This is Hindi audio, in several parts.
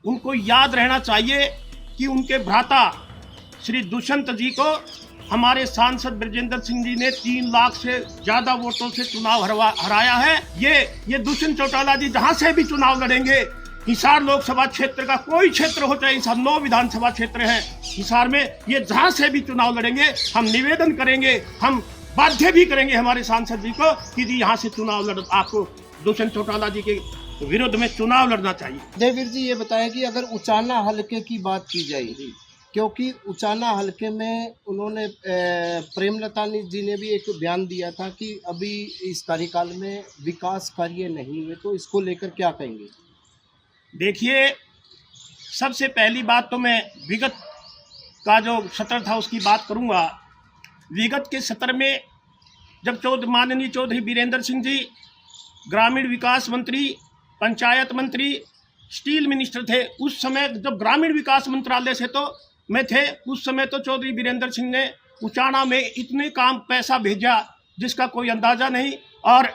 उनको याद रहना चाहिए कि उनके भ्राता श्री दुष्यंत जी को हमारे सांसद ब्रजेंद्र सिंह जी ने 3 लाख से ज्यादा वोटों से चुनाव हराया है। ये दुष्यंत चौटाला जी जहां से भी चुनाव लड़ेंगे, हिसार लोकसभा क्षेत्र का कोई क्षेत्र हो, चाहे हिसार 9 विधानसभा क्षेत्र है हिसार में, ये जहां से भी चुनाव लड़ेंगे, हम निवेदन करेंगे, हम बाध्य भी करेंगे हमारे सांसद जी को कि जी यहाँ से चुनाव आपको दुष्यंत चौटाला जी के विरुद्ध में चुनाव लड़ना चाहिए। देवीर जी ये बताएं कि अगर उचाना हलके की बात की जाए, क्योंकि उचाना हलके में उन्होंने प्रेमलता जी ने भी एक बयान दिया था कि अभी इस कार्यकाल में विकास कार्य नहीं हुए, तो इसको लेकर क्या कहेंगे? देखिए, सबसे पहली बात तो मैं विगत का जो सत्र था उसकी बात करूंगा। विगत के सत्र में जब माननीय चौधरी बीरेंद्र सिंह जी ग्रामीण विकास मंत्री, पंचायत मंत्री, स्टील मिनिस्टर थे, उस समय जब ग्रामीण विकास मंत्रालय से तो मैं थे, उस समय तो चौधरी बीरेंद्र सिंह ने उचाना में इतने काम पैसा भेजा जिसका कोई अंदाजा नहीं। और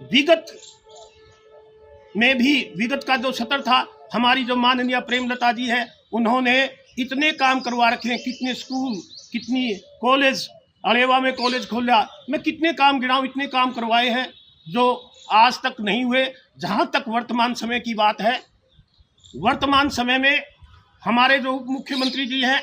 विगत में भी विगत का जो सत्र था, हमारी जो माननीय प्रेमलता जी है, उन्होंने इतने काम करवा रखे हैं, कितने स्कूल, कितनी कॉलेज, अरेवा में कॉलेज खोला, मैं कितने काम गिनाऊं, इतने काम करवाए हैं जो आज तक नहीं हुए। जहां तक वर्तमान समय की बात है, वर्तमान समय में हमारे जो उप मुख्यमंत्री जी हैं,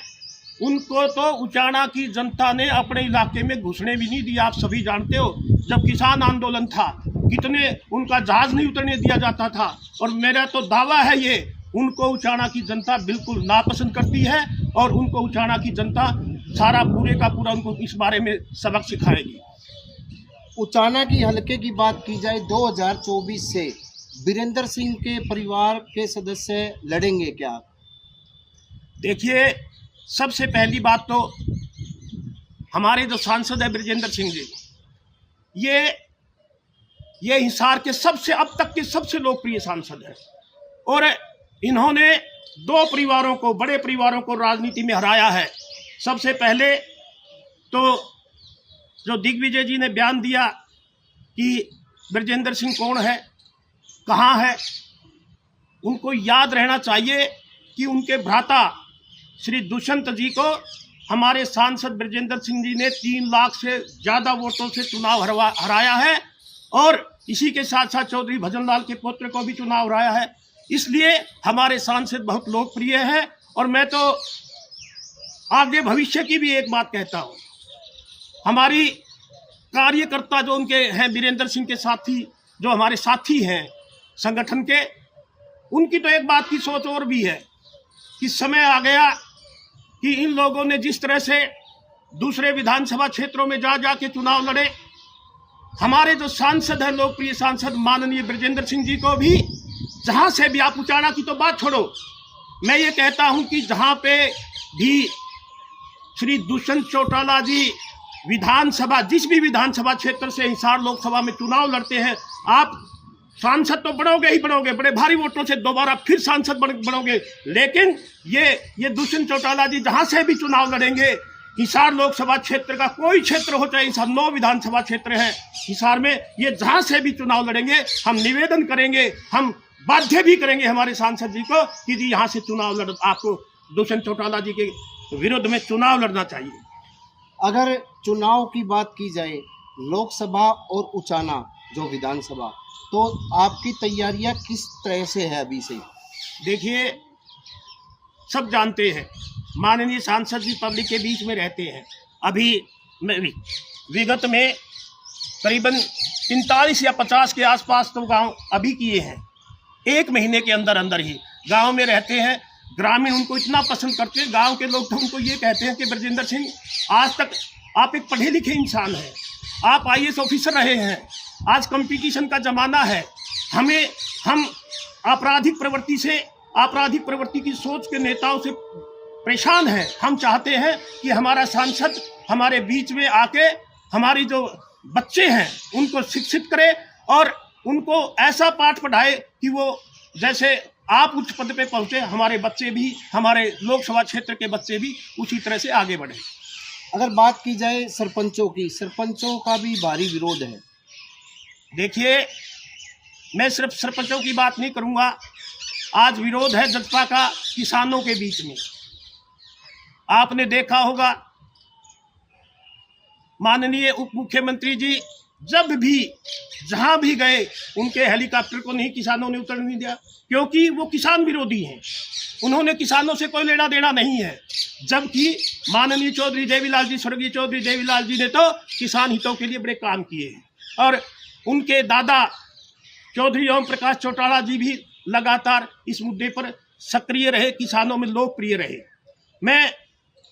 उनको तो उचाना की जनता ने अपने इलाके में घुसने भी नहीं दिया। आप सभी जानते हो, जब किसान आंदोलन था, कितने उनका जहाज नहीं उतरने दिया जाता था। और मेरा तो दावा है ये, उनको उचाना की जनता बिल्कुल नापसंद करती है और उनको उचाना की जनता सारा पूरे का पूरा उनको इस बारे में सबक सिखाएगी। उचाना की हलके की बात की जाए, 2024 से बीरेंद्र सिंह के परिवार के सदस्य लड़ेंगे क्या? देखिए, सबसे पहली बात तो हमारे जो सांसद है ब्रजेंद्र सिंह जी, ये हिसार के सबसे अब तक के सबसे लोकप्रिय सांसद हैं और इन्होंने 2 परिवारों को, बड़े परिवारों को राजनीति में हराया है। सबसे पहले तो जो दिग्विजय जी ने बयान दिया कि ब्रजेंद्र सिंह कौन है, कहाँ है, उनको याद रहना चाहिए कि उनके भ्राता श्री दुष्यंत जी को हमारे सांसद ब्रजेंद्र सिंह जी ने 3 लाख से ज्यादा वोटों से चुनाव हराया है और इसी के साथ साथ चौधरी भजनलाल के पुत्र को भी चुनाव हराया है। इसलिए हमारे सांसद बहुत लोकप्रिय है। और मैं तो आगे भविष्य की भी एक बात कहता हूँ, हमारी कार्यकर्ता जो उनके हैं, बीरेंद्र सिंह के साथी, जो हमारे साथी हैं संगठन के, उनकी तो एक बात की सोच और भी है कि समय आ गया कि इन लोगों ने जिस तरह से दूसरे विधानसभा क्षेत्रों में जा के चुनाव लड़े, हमारे जो सांसद हैं, लोकप्रिय सांसद माननीय ब्रजेंद्र सिंह जी को भी जहां से भी, आप उचाना की तो बात छोड़ो, मैं ये कहता हूं कि जहां पे भी श्री दुष्यंत चौटाला जी विधानसभा, जिस भी विधानसभा क्षेत्र से हिसार लोकसभा में चुनाव लड़ते हैं, आप सांसद तो बनोगे ही बनोगे, बड़े भारी वोटों से दोबारा फिर सांसद बनोगे। लेकिन ये दुष्यंत चौटाला जी जहां से भी चुनाव लड़ेंगे, हिसार लोकसभा क्षेत्र का कोई क्षेत्र हो, चाहे हिसार 9 विधानसभा क्षेत्र है हिसार में, ये जहां से भी चुनाव लड़ेंगे, हम निवेदन करेंगे, हम बाध्य भी करेंगे हमारे सांसद जी को कि जी यहाँ से चुनाव आपको दुष्यंत चौटाला जी के विरुद्ध में चुनाव लड़ना चाहिए। अगर चुनाव की बात की जाए, लोकसभा और उचाना जो विधानसभा, तो आपकी तैयारियां किस तरह से है अभी से? देखिए, सब जानते हैं माननीय सांसद जी पब्लिक के बीच में रहते हैं। अभी विगत में करीबन 45 या 50 के आसपास तो गांव अभी किए हैं, 1 महीने के अंदर अंदर ही गांव में रहते हैं। ग्रामीण उनको इतना पसंद करते हैं, गांव के लोग तो उनको ये कहते हैं कि ब्रजेंद्र सिंह, आज तक आप एक पढ़े लिखे इंसान हैं, आप IAS ऑफिसर रहे हैं, आज कंपटीशन का जमाना है, हम आपराधिक प्रवृत्ति की सोच के नेताओं से परेशान हैं। हम चाहते हैं कि हमारा सांसद हमारे बीच में आके हमारी जो बच्चे हैं उनको शिक्षित करे और उनको ऐसा पाठ पढ़ाए कि वो जैसे आप उच्च पद पे पहुंचे, हमारे बच्चे भी, हमारे लोकसभा क्षेत्र के बच्चे भी उसी तरह से आगे बढ़े। अगर बात की जाए सरपंचों की, सरपंचों का भी भारी विरोध है। देखिए, मैं सिर्फ सरपंचों की बात नहीं करूंगा, आज विरोध है जजपा का किसानों के बीच में। आपने देखा होगा माननीय उप मुख्यमंत्री जी जब भी जहां भी गए उनके हेलीकॉप्टर को नहीं किसानों ने उतरने नहीं दिया, क्योंकि वो किसान विरोधी हैं। उन्होंने किसानों से कोई लेना देना नहीं है। जबकि माननीय चौधरी देवीलाल जी, स्वर्गीय चौधरी देवीलाल जी ने तो किसान हितों के लिए बड़े काम किए हैं, और उनके दादा चौधरी ओम प्रकाश चौटाला जी भी लगातार इस मुद्दे पर सक्रिय रहे, किसानों में लोकप्रिय रहे।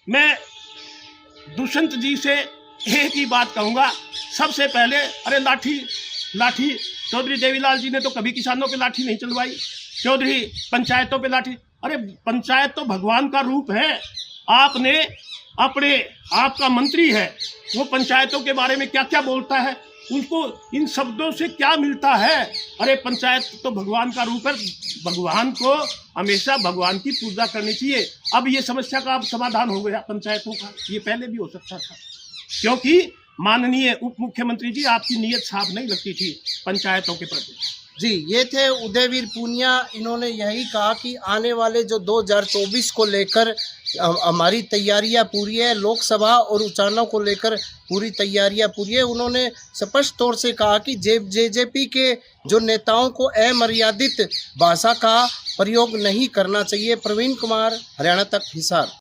मैं दुष्यंत जी से एक ही बात कहूँगा, सबसे पहले अरे लाठी चौधरी देवीलाल जी ने तो कभी किसानों पे लाठी नहीं चलवाई, चौधरी पंचायतों पे लाठी। अरे पंचायत तो भगवान का रूप है। आपका मंत्री है, वो पंचायतों के बारे में क्या क्या बोलता है, उनको इन शब्दों से क्या मिलता है। अरे पंचायत तो भगवान का रूप है, भगवान को हमेशा भगवान की पूजा करनी चाहिए। अब ये समस्या का अब समाधान हो गया पंचायतों का, ये पहले भी हो सकता था, क्योंकि माननीय उप मुख्यमंत्री जी आपकी नीयत साफ नहीं लगती थी पंचायतों के प्रति। जी, ये थे उदयवीर पूनिया। इन्होंने यही कहा कि आने वाले जो 2024 को लेकर हमारी तैयारियां पूरी है, लोकसभा और उचाना को लेकर पूरी तैयारियां पूरी है। उन्होंने स्पष्ट तौर से कहा कि जेजेपी के जो नेताओं को अमर्यादित भाषा का प्रयोग नहीं करना चाहिए। प्रवीण कुमार, हरियाणा तक, हिसार।